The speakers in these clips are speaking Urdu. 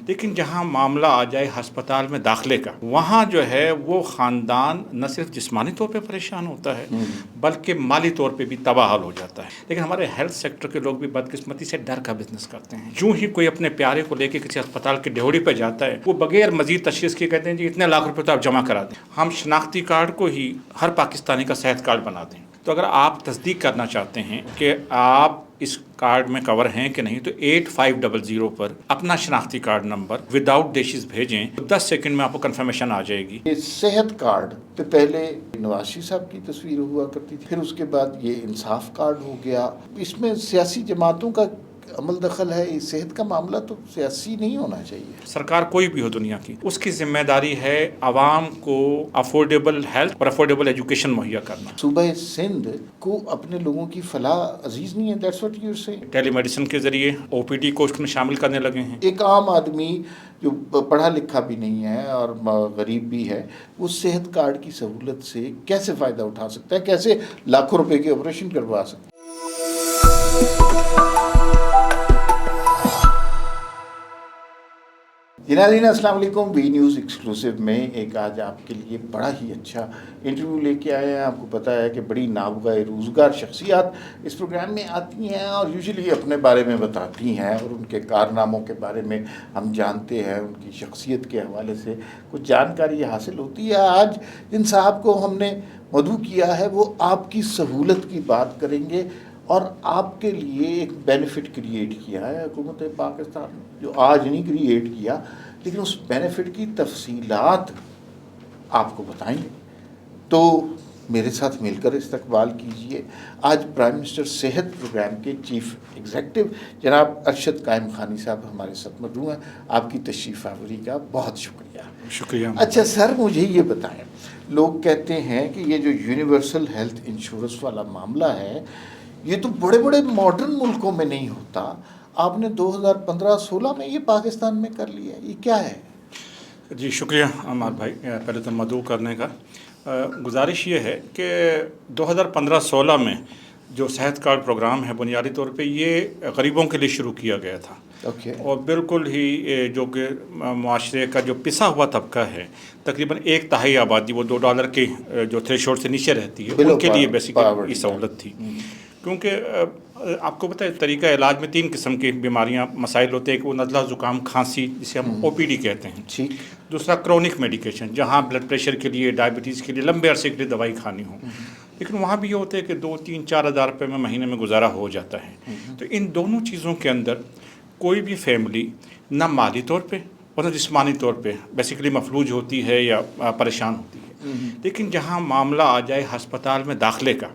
لیکن جہاں معاملہ آ جائے ہسپتال میں داخلے کا، وہاں جو ہے وہ خاندان نہ صرف جسمانی طور پہ پریشان ہوتا ہے بلکہ مالی طور پہ بھی تباہ حال ہو جاتا ہے۔ لیکن ہمارے ہیلتھ سیکٹر کے لوگ بھی بدقسمتی سے ڈر کا بزنس کرتے ہیں۔ جو ہی کوئی اپنے پیارے کو لے کے کسی ہسپتال کی ڈیوڑی پہ جاتا ہے، وہ بغیر مزید تشخیص کے کہتے ہیں جی اتنے لاکھ روپے تو آپ جمع کرا دیں، ہم شناختی کارڈ کو ہی ہر پاکستانی کا صحت کارڈ بنا دیں۔ تو اگر آپ تصدیق کرنا چاہتے ہیں کہ آپ اس کارڈ میں کور ہیں کہ نہیں، تو 8500 پر اپنا شناختی کارڈ نمبر وداؤٹ ڈیشز بھیجیں، 10 سیکنڈ میں آپ کو کنفرمیشن آ جائے گی۔ یہ صحت کارڈ پہ پہلے نواز شریف صاحب کی تصویر ہوا کرتی تھی، پھر اس کے بعد یہ انصاف کارڈ ہو گیا۔ اس میں سیاسی جماعتوں کا عمل دخل ہے، یہ صحت کا معاملہ تو سیاسی نہیں ہونا چاہیے۔ سرکار کوئی بھی ہو دنیا کی، اس کی ذمہ داری ہے عوام کو افورڈیبل ہیلتھ اور افورڈیبل ایجوکیشن مہیا کرنا۔ صوبہ سندھ کو اپنے لوگوں کی فلاح عزیز نہیں ہے، دیٹس واٹ یو سے۔ ٹیلی میڈیسن کے ذریعے او پی ڈی کو اس میں شامل کرنے لگے ہیں۔ ایک عام آدمی جو پڑھا لکھا بھی نہیں ہے اور غریب بھی ہے، وہ صحت کارڈ کی سہولت سے کیسے فائدہ اٹھا سکتا ہے، کیسے لاکھوں روپے کے آپریشن کروا سکتا ہے؟ ناظرین السلام علیکم۔ وی نیوز ایکسکلوسیو میں ایک آج آپ کے لیے بڑا ہی اچھا انٹرویو لے کے آئے ہیں۔ آپ کو پتہ ہے کہ بڑی نابغہ روزگار شخصیات اس پروگرام میں آتی ہیں اور یوزلی اپنے بارے میں بتاتی ہیں اور ان کے کارناموں کے بارے میں ہم جانتے ہیں، ان کی شخصیت کے حوالے سے کچھ جانکاری حاصل ہوتی ہے۔ آج جن صاحب کو ہم نے مدعو کیا ہے وہ آپ کی سہولت کی بات کریں گے اور آپ کے لیے ایک بینیفٹ کریٹ کیا ہے حکومت پاکستان نے، جو آج نہیں کریٹ کیا لیکن اس بینیفٹ کی تفصیلات آپ کو بتائیں گے۔ تو میرے ساتھ مل کر استقبال کیجئے آج پرائم منسٹر صحت پروگرام کے چیف ایگزیکٹو جناب ارشد قائم خانی صاحب ہمارے ساتھ مدعو ہیں۔ آپ کی تشریف آوری کا بہت شکریہ۔ شکریہ۔ اچھا سر، مجھے یہ بتائیں، لوگ کہتے ہیں کہ یہ جو یونیورسل ہیلتھ انشورنس والا معاملہ ہے یہ تو بڑے بڑے ماڈرن ملکوں میں نہیں ہوتا، آپ نے 2015-16 میں یہ پاکستان میں کر لیا، یہ کیا ہے؟ جی شکریہ عمار بھائی، پہلے تو مدعو کرنے کا۔ گزارش یہ ہے کہ 2015-16 میں جو صحت کارڈ پروگرام ہے بنیادی طور پہ یہ غریبوں کے لیے شروع کیا گیا تھا، اور بالکل ہی جو کہ معاشرے کا جو پسا ہوا طبقہ ہے، تقریباً 1/3 آبادی وہ $2 کے جو تھریشولڈ سے نیچے رہتی ہے، ان کے لیے بیسیکلی یہ سہولت تھی۔ کیونکہ آپ کو پتہ ہے طریقہ علاج میں 3 قسم کی بیماریاں مسائل ہوتے ہیں کہ وہ نزلہ، زکام، کھانسی جسے ہم او پی ڈی کہتے ہیں، دوسرا کرونک میڈیکیشن جہاں بلڈ پریشر کے لیے، ڈائبٹیز کے لیے لمبے عرصے کے لیے دوائی کھانی ہو، لیکن وہاں بھی یہ ہوتا ہے کہ 2-3-4 ہزار روپے میں مہینے میں گزارا ہو جاتا ہے۔ تو ان دونوں چیزوں کے اندر کوئی بھی فیملی نہ مالی طور پہ اور نہ جسمانی طور پہ بیسیکلی مفلوج ہوتی ہے یا پریشان ہوتی ہے، لیکن جہاں معاملہ آ جائے ہسپتال میں داخلے کا،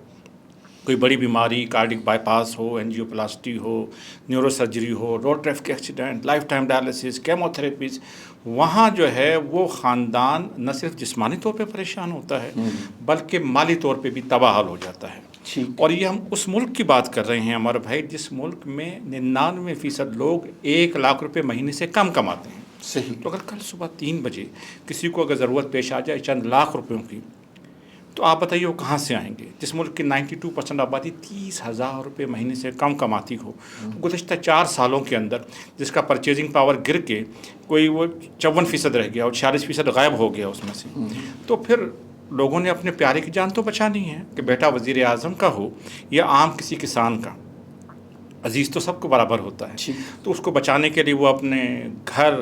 کوئی بڑی بیماری، کارڈک بائی پاس ہو، انجیو پلاسٹی ہو، نیورو سرجری ہو، road traffic accident, lifetime dialysis, chemotherapies, وہاں جو ہے وہ خاندان نہ صرف جسمانی طور پہ پریشان ہوتا ہے بلکہ مالی طور پہ بھی تباہ حال ہو جاتا ہے۔ اور یہ ہم اس ملک کی بات کر رہے ہیں ہمارے بھائی جس ملک میں 99% لوگ 1 لاکھ روپے مہینے سے کم کماتے ہیں۔ صحیح۔ تو اگر کل صبح 3 بجے کسی کو اگر ضرورت پیش آ جائے چند لاکھ روپیوں کی، تو آپ بتائیے وہ کہاں سے آئیں گے؟ جس ملک کی 92% آبادی 30,000 روپے مہینے سے کم کماتی ہو، گزشتہ 4 سالوں کے اندر جس کا پرچیزنگ پاور گر کے کوئی وہ 54% رہ گیا اور 46% غائب ہو گیا اس میں سے، تو پھر لوگوں نے اپنے پیارے کی جان تو بچانی ہے کہ بیٹا وزیر اعظم کا ہو یا عام کسی کسان کا، عزیز تو سب کو برابر ہوتا ہے۔ تو اس کو بچانے کے لیے وہ اپنے گھر،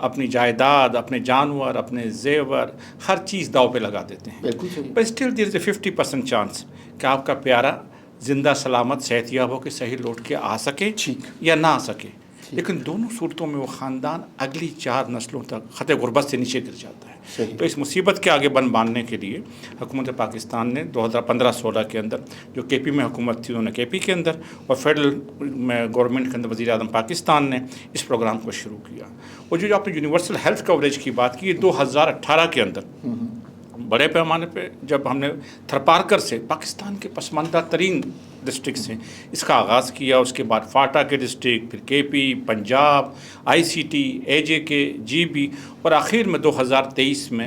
اپنی جائیداد، اپنے جانور، اپنے زیور، ہر چیز داؤ پہ لگا دیتے ہیں۔ But still there is a 50% chance کہ آپ کا پیارا زندہ سلامت صحت یاب ہو کے صحیح لوٹ کے آ سکے یا نہ آ سکے، لیکن دونوں صورتوں میں وہ خاندان اگلی 4 نسلوں تک خطِ غربت سے نیچے گر جاتا ہے۔ تو اس مصیبت کے آگے بن باندھنے کے لیے حکومت پاکستان نے 2015-16 کے اندر جو کے پی میں حکومت تھی، انہوں نے کے پی کے اندر اور فیڈرل میں گورنمنٹ کے اندر وزیر اعظم پاکستان نے اس پروگرام کو شروع کیا۔ اور جو آپ نے یونیورسل ہیلتھ کوریج کی بات کی، یہ 2018 کے اندر بڑے پیمانے پہ جب ہم نے تھرپارکر سے، پاکستان کے پسماندہ ترین ڈسٹرکٹ سے اس کا آغاز کیا، اس کے بعد فاٹا کے ڈسٹرکٹ، پھر کے پی، پنجاب، آئی سی ٹی، اے جے کے، جی بی، اور آخر میں 2023 میں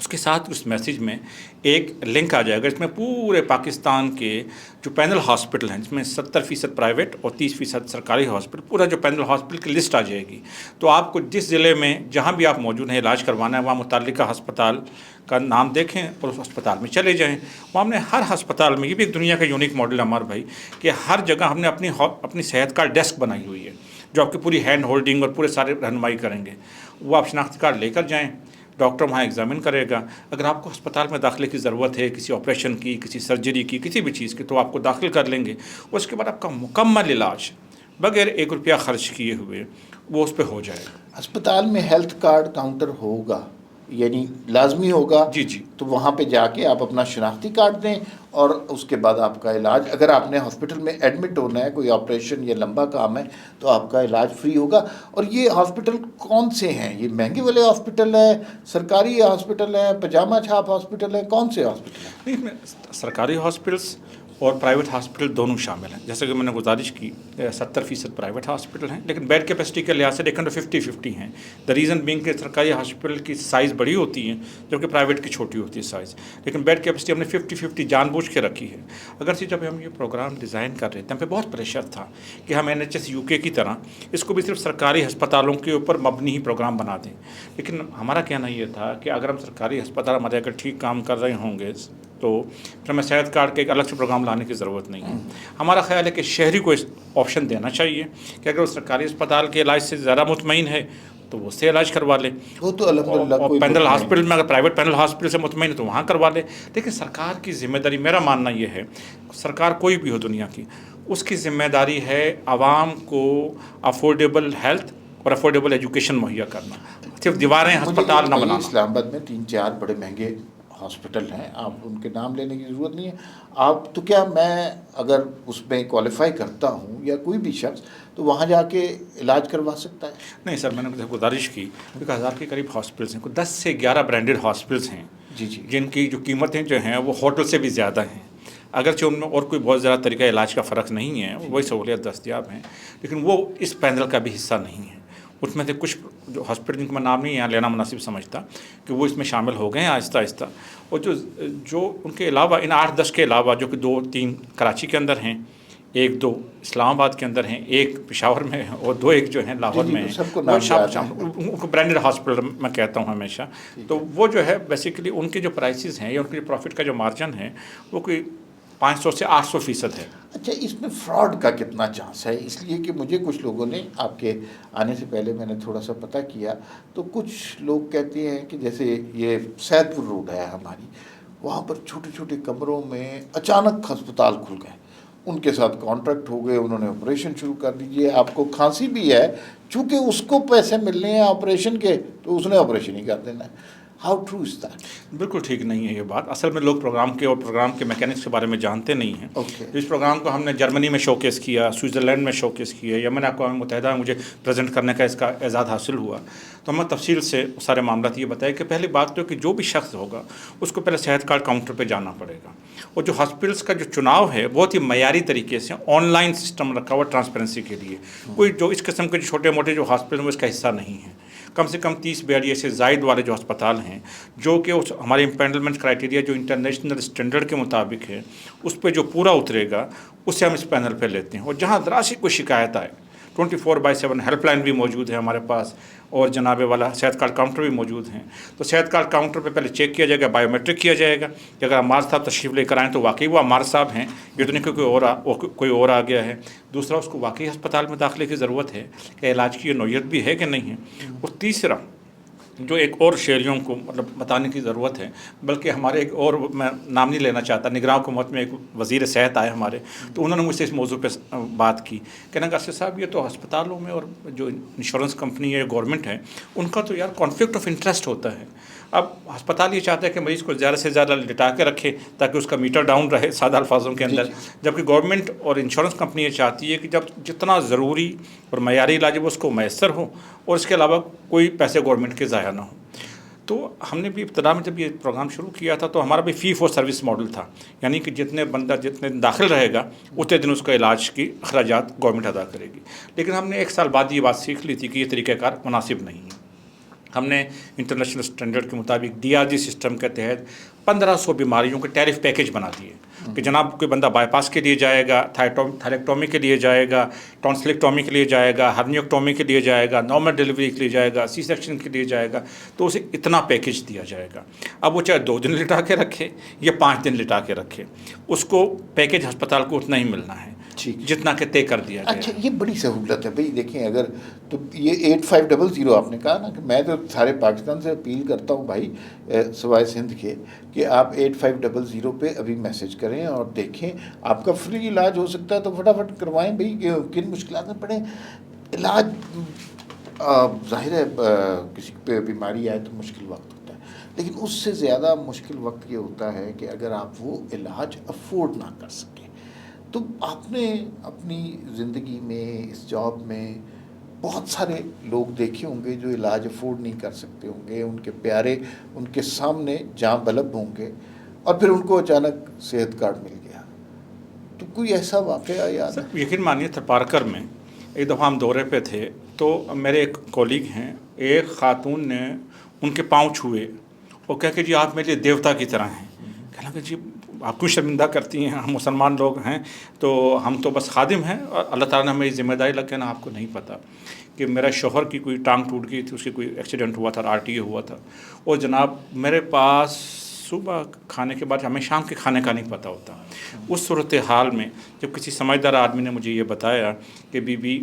اس کے ساتھ اس میسیج میں ایک لنک آ جائے گا، اس میں پورے پاکستان کے جو پینل ہاسپٹل ہیں، جس میں 70% پرائیویٹ اور 30% سرکاری ہاسپٹل، پورا جو پینل ہاسپٹل کی لسٹ آ جائے گی. تو آپ کو جس ضلع میں جہاں بھی آپ موجود ہیں علاج کروانا ہے، وہاں متعلقہ ہسپتال کا نام دیکھیں اور اس ہسپتال میں چلے جائیں. وہاں ہم نے ہر ہسپتال میں، یہ بھی ایک دنیا کا یونیک ماڈل ہے ہمارے بھائی، کہ ہر جگہ ہم نے اپنی صحت کارڈ ڈیسک بنائی ہوئی ہے، جو آپ کی پوری ہینڈ ہولڈنگ اور پورے سارے رہنمائی کریں گے. وہ آپ شناختی کارڈ لے کر جائیں، ڈاکٹر وہاں ایگزامن کرے گا. اگر آپ کو ہسپتال میں داخلے کی ضرورت ہے، کسی آپریشن کی، کسی سرجری کی، کسی بھی چیز کی، تو آپ کو داخل کر لیں گے. اس کے بعد آپ کا مکمل علاج بغیر 1 روپیہ خرچ کیے ہوئے وہ اس پہ ہو جائے گا. اسپتال میں ہیلتھ کارڈ کاؤنٹر ہوگا، یعنی لازمی ہوگا. جی جی تو وہاں پہ جا کے آپ اپنا شناختی کارڈ دیں اور اس کے بعد آپ کا علاج، اگر آپ نے ہاسپٹل میں ایڈمٹ ہونا ہے، کوئی آپریشن یا لمبا کام ہے، تو آپ کا علاج فری ہوگا. اور یہ ہاسپٹل کون سے ہیں؟ یہ مہنگے والے ہاسپٹل ہیں، سرکاری ہاسپٹل ہیں، پجامہ چھاپ ہاسپٹل ہیں، کون سے ہاسپٹل ہیں؟ نہیں، میں سرکاری ہاسپٹلس اور پرائیویٹ ہاسپٹل دونوں شامل ہیں. جیسے کہ میں نے گزارش کی، 70% پرائیویٹ ہاسپٹل ہیں، لیکن بیڈ کیپیسٹی کے لحاظ سے دیکھیں تو 50-50 ہیں. دا ریزن بینگ کہ سرکاری ہاسپٹل کی سائز بڑی ہوتی ہے، جبکہ پرائیویٹ کی چھوٹی ہوتی ہے سائز، لیکن بیڈ کیپیسٹی ہم نے 50-50 جان بوجھ کے رکھی ہے. اگرچہ جب ہم یہ پروگرام ڈیزائن کر رہے تھے، ہم پہ بہت پریشر تھا کہ ہم NHS UK کی طرح اس کو بھی صرف سرکاری ہسپتالوں کے اوپر مبنی ہی پروگرام بنا دیں. لیکن ہمارا کہنا یہ تھا کہ اگر ہم سرکاری ہسپتال ہمارے اگر ٹھیک کام کر رہے ہوں گے، تو پھر ہمیں صحت کارڈ کے ایک الگ سے پروگرام لانے کی ضرورت نہیں ہے. ہمارا خیال ہے کہ شہری کو اس آپشن دینا چاہیے کہ اگر وہ سرکاری اسپتال کے علاج سے زیادہ مطمئن ہے تو وہ اس سے علاج کروا لے. وہ تو الحمدللہ اور کوئی پینل مطمئن ہاسپٹل میں اگر پرائیویٹ پینل ہاسپٹل سے مطمئن ہے تو وہاں کروا لے. لیکن سرکار کی ذمہ داری، میرا ماننا یہ ہے، سرکار کوئی بھی ہو دنیا کی، اس کی ذمہ داری ہے عوام کو افورڈیبل ہیلتھ اور افورڈیبل ایجوکیشن مہیا کرنا، صرف دیواریں ہسپتال نہ مجھے بنانا. اسلام آباد میں 3-4 بڑے مہنگے ہاسپٹل ہیں، آپ ان کے نام لینے کی ضرورت نہیں ہے. آپ تو کیا میں اگر اس میں کوالیفائی کرتا ہوں یا کوئی بھی شخص، تو وہاں جا کے علاج کروا سکتا ہے؟ نہیں سر، میں نے گزارش کی، 1000 کے قریب ہاسپٹلس ہیں، 10 سے 11 برانڈڈ ہاسپٹلس ہیں جی جی. جن کی جو قیمتیں جو ہیں وہ ہوٹل سے بھی زیادہ ہیں. اگرچہ ان میں اور کوئی بہت زیادہ طریقہ علاج کا فرق نہیں ہے، وہی سہولیات دستیاب ہیں، لیکن وہ اس پینل کا بھی حصہ نہیں ہے. اس میں سے کچھ جو ہاسپٹل جن کا میں نام نہیں یہاں لینا مناسب سمجھتا کہ وہ اس میں شامل ہو گئے ہیں آہستہ آہستہ. اور جو ان کے علاوہ، ان 8-10 کے علاوہ، جو کہ 2-3 کراچی کے اندر ہیں، 1-2 اسلام آباد کے اندر ہیں، 1 پشاور میں ہے اور 2 جو ہیں لاہور میں ہیں، سب کو وہ نام یاد ہے. ان کو برانڈڈ ہاسپٹل میں کہتا ہوں ہمیشہ. تو وہ جو ہے بیسیکلی ان کے جو پرائسز ہیں یا ان کے جو پروفٹ کا جو مارجن ہے وہ کوئی 500 سے 800% ہے. اچھا، اس میں فراڈ کا کتنا چانس ہے؟ اس لیے کہ مجھے کچھ لوگوں نے، آپ کے آنے سے پہلے میں نے تھوڑا سا پتہ کیا، تو کچھ لوگ کہتے ہیں کہ جیسے یہ سید پور روڈ ہے ہماری، وہاں پر چھوٹے چھوٹے کمروں میں اچانک ہسپتال کھل گئے، ان کے ساتھ کانٹریکٹ ہو گئے، انہوں نے آپریشن شروع کر دیجئے. آپ کو کھانسی بھی ہے، چونکہ اس کو پیسے ملنے ہیں آپریشن کے، تو اس نے آپریشن ہی کر دینا ہے. How true is that? بالکل ٹھیک نہیں ہے یہ بات. اصل میں لوگ پروگرام کے میکینکس کے بارے میں جانتے نہیں ہیں. اوکے. اس پروگرام کو ہم نے جرمنی میں شو کیس کیا، سوئٹزرلینڈ میں شو کیس کیا، یمن اقوام متحدہ میں مجھے پریزنٹ کرنے کا اس کا اعزاز حاصل ہوا. تو ہمیں تفصیل سے سارے معاملات یہ بتایا کہ پہلی بات تو کہ جو بھی شخص ہوگا اس کو پہلے صحت کارڈ کاؤنٹر پہ جانا پڑے گا. اور جو ہاسپٹلس کا جو چناؤ ہے بہت ہی معیاری طریقے سے آن لائن سسٹم رکھا ہوا ٹرانسپیرنسی کے لیے. کوئی جو اس قسم کے جو چھوٹے موٹے جو ہاسپٹل ہیں وہ اس کا حصہ نہیں ہے. کم سے کم 30 بیڈ سے زائد والے جو ہسپتال ہیں، جو کہ ہمارے امپینڈلمنٹ کرائٹیریا جو انٹرنیشنل اسٹینڈرڈ کے مطابق ہے، اس پہ جو پورا اترے گا اسے ہم اس پینل پہ لیتے ہیں. اور جہاں ذرا سی کوئی شکایت آئے، 24/7 ہیلپ لائن بھی موجود ہے ہمارے پاس، اور جناب والا صحت کارڈ کاؤنٹر بھی موجود ہیں. تو صحت کارڈ کاؤنٹر پہ پہلے چیک کیا جائے گا، بایو میٹرک کیا جائے گا کہ اگر عمار صاحب تشریف لے کر آئیں تو واقعی وہ عمار صاحب ہیں، یہ تو نہیں کہ کوئی اور آ گیا ہے. دوسرا، اس کو واقعی ہسپتال میں داخلے کی ضرورت ہے کہ علاج کی یہ نوعیت بھی ہے کہ نہیں ہے. اور تیسرا، جو ایک اور شہریوں کو مطلب بتانے کی ضرورت ہے، بلکہ ہمارے ایک اور، میں نام نہیں لینا چاہتا، نگراں حکومت میں ایک وزیر صحت آئے ہمارے، تو انہوں نے مجھ سے اس موضوع پہ بات کی کہ نگار صاحب یہ تو ہسپتالوں میں اور جو انشورنس کمپنی ہے، گورنمنٹ ہے، ان کا تو یار کانفلکٹ آف انٹرسٹ ہوتا ہے. اب ہسپتال یہ چاہتا ہے کہ مریض کو زیادہ سے زیادہ لٹا کے رکھے تاکہ اس کا میٹر ڈاؤن رہے، سادہ الفاظوں کے اندر، جبکہ گورنمنٹ اور انشورنس کمپنی یہ چاہتی ہے کہ جب جتنا ضروری اور معیاری علاج ہے وہ اس کو میسر ہو، اور اس کے علاوہ کوئی پیسے گورنمنٹ کے ضائع نہ ہوں. تو ہم نے بھی ابتدا میں جب یہ پروگرام شروع کیا تھا تو ہمارا بھی فی فور سروس ماڈل تھا، یعنی کہ جتنے داخل رہے گا اتنے دن اس کا علاج کی اخراجات گورنمنٹ ادا کرے گی. لیکن ہم نے 1 سال بعد یہ بات سیکھ لی تھی کہ یہ طریقہ کار مناسب نہیں ہے. ہم نے انٹرنیشنل اسٹینڈرڈ کے مطابق DRG سسٹم کے تحت 1500 بیماریوں کے ٹیرف پیکیج بنا دیے کہ جناب کوئی بندہ بائی پاس کے لیے جائے گا، تھائلیکٹومی کے لیے جائے گا، ٹونسلیکٹومی کے لیے جائے گا، ہرنیوکٹومی کے لیے جائے گا، نارمل ڈلیوری کے لیے جائے گا، سی سیکشن کے لیے جائے گا، تو اسے اتنا پیکیج دیا جائے گا۔ اب وہ چاہے 2 دن لٹا کے رکھے یا 5 دن لٹا کے رکھے، اس کو پیکیج ہسپتال کو اتنا ہی ملنا ہے جتنا کہ طے کر دیا گیا۔ اچھا، یہ بڑی سہولت ہے بھائی۔ دیکھیں اگر تو یہ 8500 آپ نے کہا نا، کہ میں تو سارے پاکستان سے اپیل کرتا ہوں بھائی، سوائے سندھ کے، کہ آپ 8500 پہ ابھی میسج کریں اور دیکھیں آپ کا فری علاج ہو سکتا ہے تو فٹافٹ کروائیں بھائی، کہ کن مشکلات میں پڑیں۔ علاج ظاہر ہے کسی پہ بیماری آئے تو مشکل وقت ہوتا ہے، لیکن اس سے زیادہ مشکل وقت یہ ہوتا ہے کہ اگر آپ وہ علاج افورڈ نہ کر سکیں۔ تو آپ نے اپنی زندگی میں، اس جاب میں بہت سارے لوگ دیکھے ہوں گے جو علاج افورڈ نہیں کر سکتے ہوں گے، ان کے پیارے ان کے سامنے جاں بلب ہوں گے، اور پھر ان کو اچانک صحت کارڈ مل گیا۔ تو کوئی ایسا واقعہ یاد ہے؟ یقین مانیے تھرپارکر میں ایک دفعہ ہم دورے پہ تھے، تو میرے ایک کولیگ ہیں، ایک خاتون نے ان کے پاؤں چھوئے اور کہا کہ جی آپ میرے لیے دیوتا کی طرح ہیں۔ کہا کہ جی آپ کیوں شرمندہ کرتی ہیں، ہم مسلمان لوگ ہیں، تو ہم تو بس خادم ہیں، اور اللہ تعالیٰ نے ہمیں یہ ذمہ داری لگا نا، آپ کو نہیں پتہ کہ میرا شوہر کی کوئی ٹانگ ٹوٹ گئی تھی، اس کی کوئی ایکسیڈنٹ ہوا تھا، RTA ہوا تھا، اور جناب میرے پاس صبح کھانے کے بعد ہمیں شام کے کھانے کا نہیں پتہ ہوتا۔ اس صورتحال میں جب کسی سمجھدار آدمی نے مجھے یہ بتایا کہ بی بی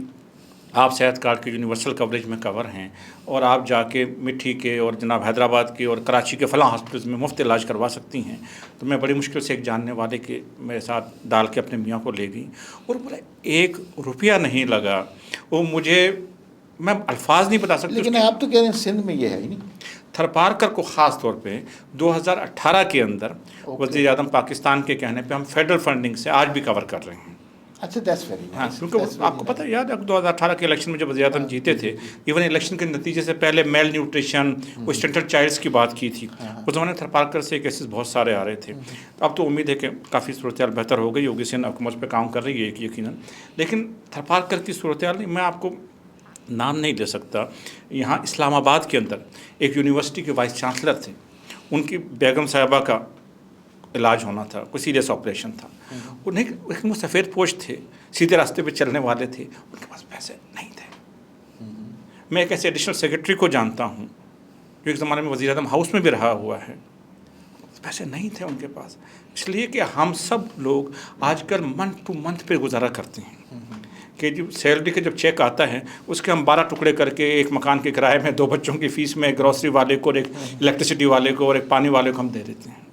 آپ صحت کارڈ کے یونیورسل کوریج میں کور ہیں، اور آپ جا کے مٹھی کے اور جناب حیدرآباد کے اور کراچی کے فلاں ہاسپٹلز میں مفت علاج کروا سکتی ہیں، تو میں بڑی مشکل سے ایک جاننے والے کے میرے ساتھ ڈال کے اپنے میاں کو لے گئی، اور بولا 1 روپیہ نہیں لگا۔ وہ مجھے، میں الفاظ نہیں بتا سکتا۔ لیکن آپ تو کہہ رہے ہیں سندھ میں یہ ہے ہی نہیں۔ تھرپارکر کو خاص طور پہ 2018 کے اندر وزیر اعظم پاکستان کے کہنے پہ ہم فیڈرل فنڈنگ سے آج بھی کور کر رہے ہیں۔ اچھا، دیٹس ویری ہاں، نائس۔ کیونکہ آپ کو پتہ ہے، یاد ہے 2018 کے الیکشن میں جب وزیر اعظم جیتے تھے، ایون الیکشن کے نتیجے سے پہلے میل نیوٹریشن، وہ اسٹنٹڈ چائلڈس کی بات کی تھی، اس زمانے میں تھرپارکر سے کیسز بہت سارے آ رہے تھے۔ اب تو امید ہے کہ کافی صورتحال بہتر ہو گئی ہوگی، سندھ حکومت پہ کام کر رہی ہے یقیناً، لیکن تھرپارکر کی صورتحال میں آپ کو نام نہیں لے سکتا۔ یہاں اسلام آباد کے اندر ایک یونیورسٹی کے وائس چانسلر تھے، ان کی بیگم صاحبہ کا علاج ہونا تھا، کوئی سیریس آپریشن تھا، وہ سفید پوش تھے، سیدھے راستے پہ چلنے والے تھے، ان کے پاس پیسے نہیں تھے۔ میں ایک ایسے ایڈیشنل سیکرٹری کو جانتا ہوں جو ایک زمانے میں وزیر اعظم ہاؤس میں بھی رہا ہوا ہے، پیسے نہیں تھے ان کے پاس، اس لیے کہ ہم سب لوگ آج کل منتھ ٹو منتھ پہ گزارا کرتے ہیں، کہ جو سیلری کا جب چیک آتا ہے اس کے ہم 12 ٹکڑے کر کے ایک مکان کے کرائے میں، 2 بچوں کی فیس میں، ایک گروسری والے کو اور ایک الیکٹریسٹی والے کو اور ایک پانی والے کو ہم دے دیتے ہیں۔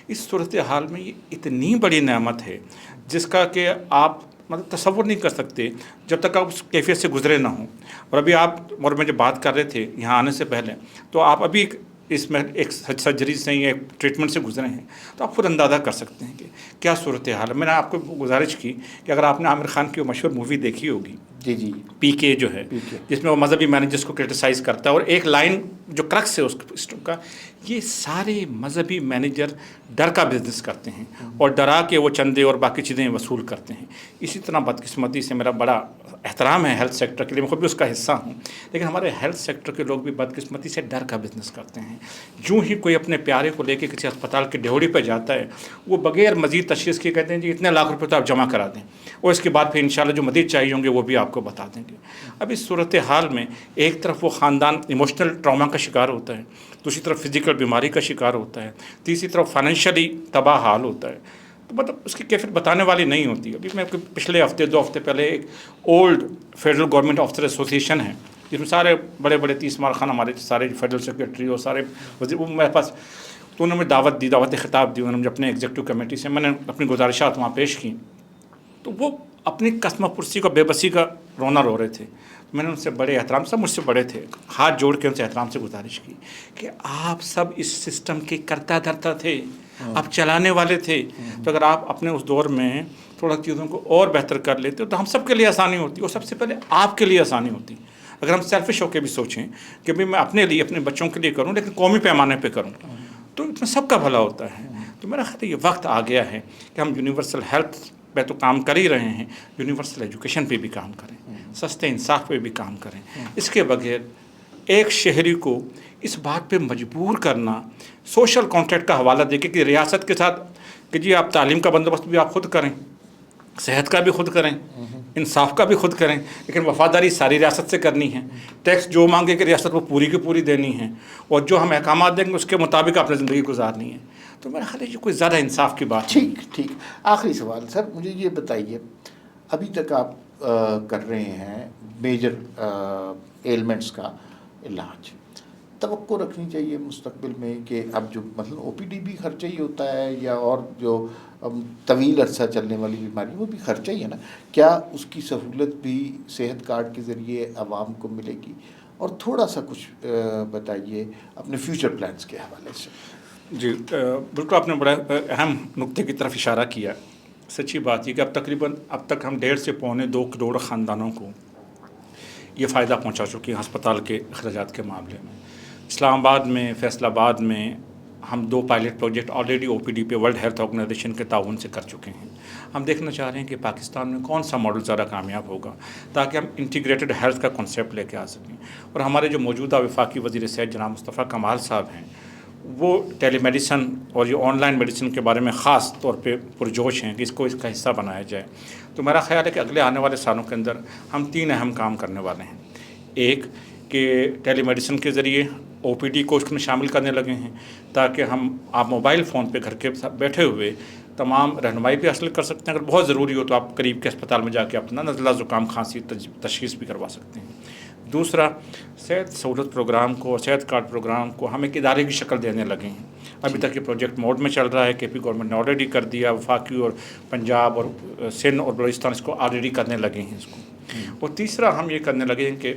اس صورتحال میں یہ اتنی بڑی نعمت ہے جس کا کہ آپ مطلب تصور نہیں کر سکتے جب تک آپ اس کیفیت سے گزرے نہ ہوں۔ اور ابھی آپ اور میں جب بات کر رہے تھے یہاں آنے سے پہلے، تو آپ ابھی اس میں ایک سرجری سے یا ایک ٹریٹمنٹ سے گزرے ہیں، تو آپ خود اندازہ کر سکتے ہیں کہ کیا صورتحال ہے۔ میں نے آپ کو گزارش کی کہ اگر آپ نے عامر خان کی وہ مشہور مووی دیکھی ہوگی، جی PK جو ہے، جس میں وہ مذہبی مینیجرس کو کرٹیسائز کرتا ہے، اور ایک لائن جو کرکس ہے اس کا، یہ سارے مذہبی مینیجر ڈر کا بزنس کرتے ہیں اور ڈرا کے وہ چندے اور باقی چیزیں وصول کرتے ہیں۔ اسی طرح بدقسمتی سے میرا بڑا احترام ہے ہیلتھ سیکٹر کے لیے، میں خود بھی اس کا حصہ ہوں، لیکن ہمارے ہیلتھ سیکٹر کے لوگ بھی بدقسمتی سے ڈر کا بزنس کرتے ہیں۔ جو ہی کوئی اپنے پیارے کو لے کے کسی ہسپتال کے ڈھیوڑی پہ جاتا ہے، وہ بغیر مزید تشخیص کے کہتے ہیں جی اتنے لاکھ روپے تو آپ جمع کرا دیں، اور اس کے بعد پھر انشاءاللہ جو مزید چاہیے ہوں گے وہ بھی آپ کو بتا دیں گے۔ اب اس صورتحال میں ایک طرف وہ خاندان ایموشنل ٹراما کا شکار ہوتا ہے، دوسری طرف فزیکل بیماری کا شکار ہوتا ہے، تیسری طرف فائنینشلی تباہ حال ہوتا ہے، تو مطلب اس کی کیفیت بتانے والی نہیں ہوتی۔ ابھی میں پچھلے ہفتے 2 ہفتے پہلے ایک old federal government officer association ہے جس میں سارے بڑے بڑے 30 مار خان ہمارے سارے فیڈرل سیکرٹری اور سارے وزیر، وہ میرے پاس، تو انہوں نے دعوت دی، دعوت خطاب دی، انہوں نے مجھے اپنے ایگزیکٹو کمیٹی سے، میں نے اپنی گزارشات وہاں پیش کی، تو وہ اپنی قسمہ پرسی کا، بے بسی کا رونا رو رہے تھے۔ میں نے ان سے بڑے احترام، سب مجھ سے بڑے تھے، ہاتھ جوڑ کے ان سے احترام سے گزارش کی کہ آپ سب اس سسٹم کے کرتا دھرتا تھے، آپ چلانے والے تھے، تو اگر آپ اپنے اس دور میں تھوڑا چیزوں کو اور بہتر کر لیتے تو ہم سب کے لیے آسانی ہوتی، اور سب سے پہلے آپ کے لیے آسانی ہوتی۔ اگر ہم سیلفش ہو کے بھی سوچیں کہ بھئی میں اپنے لیے، اپنے بچوں کے لیے کروں، لیکن قومی پیمانے پہ کروں، تو اس میں سب کا بھلا ہوتا ہے۔ تو میرا خیال ہے یہ وقت آ گیا ہے کہ ہم یونیورسل ہیلتھ پہ تو کام کر ہی رہے ہیں، یونیورسل ایجوکیشن پہ بھی کام کریں، سستے انصاف پہ بھی کام کریں۔ اس کے بغیر ایک شہری کو اس بات پہ مجبور کرنا، سوشل کانٹریکٹ کا حوالہ دے کے کہ ریاست کے ساتھ کہ جی آپ تعلیم کا بندوبست بھی آپ خود کریں، صحت کا بھی خود کریں، انصاف کا بھی خود کریں، لیکن وفاداری ساری ریاست سے کرنی ہے، ٹیکس جو مانگے کہ ریاست وہ پوری کی پوری دینی ہے، اور جو ہم احکامات دیں گے اس کے مطابق اپنی زندگی گزارنی ہے. تو میرا خیال ہے یہ کوئی زیادہ انصاف کی بات نہیں. ٹھیک. آخری سوال سر، مجھے یہ بتائیے، ابھی تک آپ کر رہے ہیں میجر ایلمنٹس کا علاج، توقع رکھنی چاہیے مستقبل میں کہ اب جو مثلا او پی ڈی بھی خرچہ ہی ہوتا ہے، یا اور جو طویل عرصہ چلنے والی بیماری وہ بھی خرچہ ہی ہے نا، کیا اس کی سہولت بھی صحت کارڈ کے ذریعے عوام کو ملے گی؟ اور تھوڑا سا کچھ بتائیے اپنے فیوچر پلانس کے حوالے سے. جی بالکل، آپ نے بڑا اہم نقطے کی طرف اشارہ کیا. سچی بات یہ کہ اب تک ہم 1.5 سے 1.25 کروڑ خاندانوں کو یہ فائدہ پہنچا چکے ہیں ہسپتال کے اخراجات کے معاملے میں. اسلام آباد میں، فیصل آباد میں ہم 2 پائلٹ پروجیکٹ آلریڈی او پی ڈی پہ ورلڈ ہیلتھ آرگنائزیشن کے تعاون سے کر چکے ہیں. ہم دیکھنا چاہ رہے ہیں کہ پاکستان میں کون سا ماڈل زیادہ کامیاب ہوگا تاکہ ہم انٹیگریٹڈ ہیلتھ کا کنسیپٹ لے کے آ سکیں. اور ہمارے جو موجودہ وفاقی وزیر صحت جناب مصطفیٰ کمال صاحب ہیں، وہ ٹیلی میڈیسن اور یہ آن لائن میڈیسن کے بارے میں خاص طور پہ پرجوش ہیں کہ اس کا حصہ بنایا جائے. تو میرا خیال ہے کہ اگلے آنے والے سالوں کے اندر ہم 3 اہم کام کرنے والے ہیں. ایک کہ ٹیلی میڈیسن کے ذریعے او پی ڈی کو اس میں شامل کرنے لگے ہیں تاکہ آپ موبائل فون پہ گھر کے بیٹھے ہوئے تمام رہنمائی بھی حاصل کر سکتے ہیں. اگر بہت ضروری ہو تو آپ قریب کے اسپتال میں جا کے اپنا نزلہ زکام کھانسی تشخیص بھی کروا سکتے ہیں. دوسرا، صحت سہولت پروگرام کو اور صحت کارڈ پروگرام کو ہم ایک ادارے کی شکل دینے لگے ہیں. ابھی تک یہ پروجیکٹ موڈ میں چل رہا ہے. کے پی گورنمنٹ نے آلریڈی کر دیا، وفاقی اور پنجاب اور سندھ اور بلوچستان اس کو آلریڈی کرنے لگے ہیں اس کو. اور تیسرا ہم یہ کرنے لگے ہیں کہ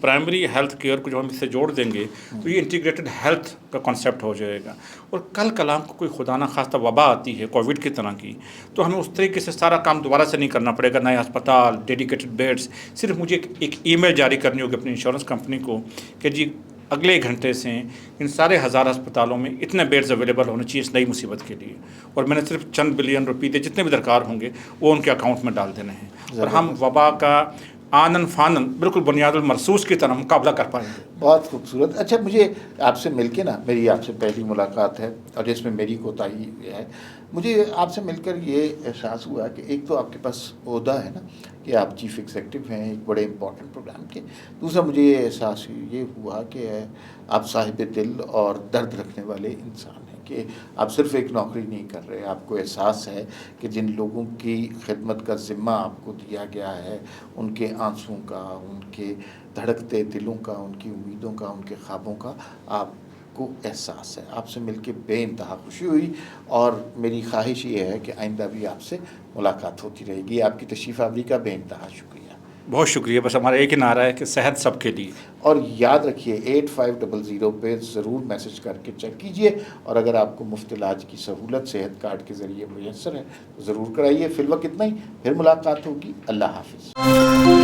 پرائمری ہیلتھ کیئر کو جو ہم اس سے جوڑ دیں گے تو یہ انٹیگریٹڈ ہیلتھ کا کانسیپٹ ہو جائے گا. اور کلام کو کوئی خدا نہ خواستہ وبا آتی ہے کووڈ کی طرح کی، تو ہمیں اس طریقے سے سارا کام دوبارہ سے نہیں کرنا پڑے گا. نئے ہسپتال، ڈیڈیکیٹڈ بیڈس، صرف مجھے ایک ای میل جاری کرنی ہوگی اپنی انشورنس کمپنی کو کہ جی اگلے گھنٹے سے ان سارے 1000 ہسپتالوں میں اتنے بیڈز اویلیبل ہونے چاہیے اس نئی مصیبت کے لیے، اور میں نے صرف چند بلین روپے جتنے بھی درکار ہوں گے وہ ان کے اکاؤنٹ میں ڈال دینے ہیں، اور ہم وبا کا آنن فانن بالکل بنیاد المرصوص کی طرح مقابلہ کر پائیں گے. بہت خوبصورت. اچھا، مجھے آپ سے مل کے نا، میری آپ سے پہلی ملاقات ہے اور جس میں میری کوتاہی ہے، مجھے آپ سے مل کر یہ احساس ہوا کہ ایک تو آپ کے پاس عہدہ ہے نا کہ آپ چیف ایگزیکٹو ہیں ایک بڑے امپورٹنٹ پروگرام کے. دوسرا مجھے یہ احساس یہ ہوا کہ آپ صاحب دل اور درد رکھنے والے انسان ہیں، کہ آپ صرف ایک نوکری نہیں کر رہے. آپ کو احساس ہے کہ جن لوگوں کی خدمت کا ذمہ آپ کو دیا گیا ہے، ان کے آنسوؤں کا، ان کے دھڑکتے دلوں کا، ان کی امیدوں کا، ان کے خوابوں کا آپ کو احساس ہے. آپ سے مل کے بے انتہا خوشی ہوئی، اور میری خواہش یہ ہے کہ آئندہ بھی آپ سے ملاقات ہوتی رہے گی. آپ کی تشریف آوری کا بے انتہا شکریہ. بہت شکریہ. بس ہمارا ایک ہی نعرہ ہے کہ صحت سب کے لیے. اور یاد رکھیے 8500 پہ ضرور میسج کر کے چیک کیجئے، اور اگر آپ کو مفت علاج کی سہولت صحت کارڈ کے ذریعے میسر ہے تو ضرور کرائیے. فی الوقت اتنا ہی، پھر ملاقات ہوگی. اللہ حافظ.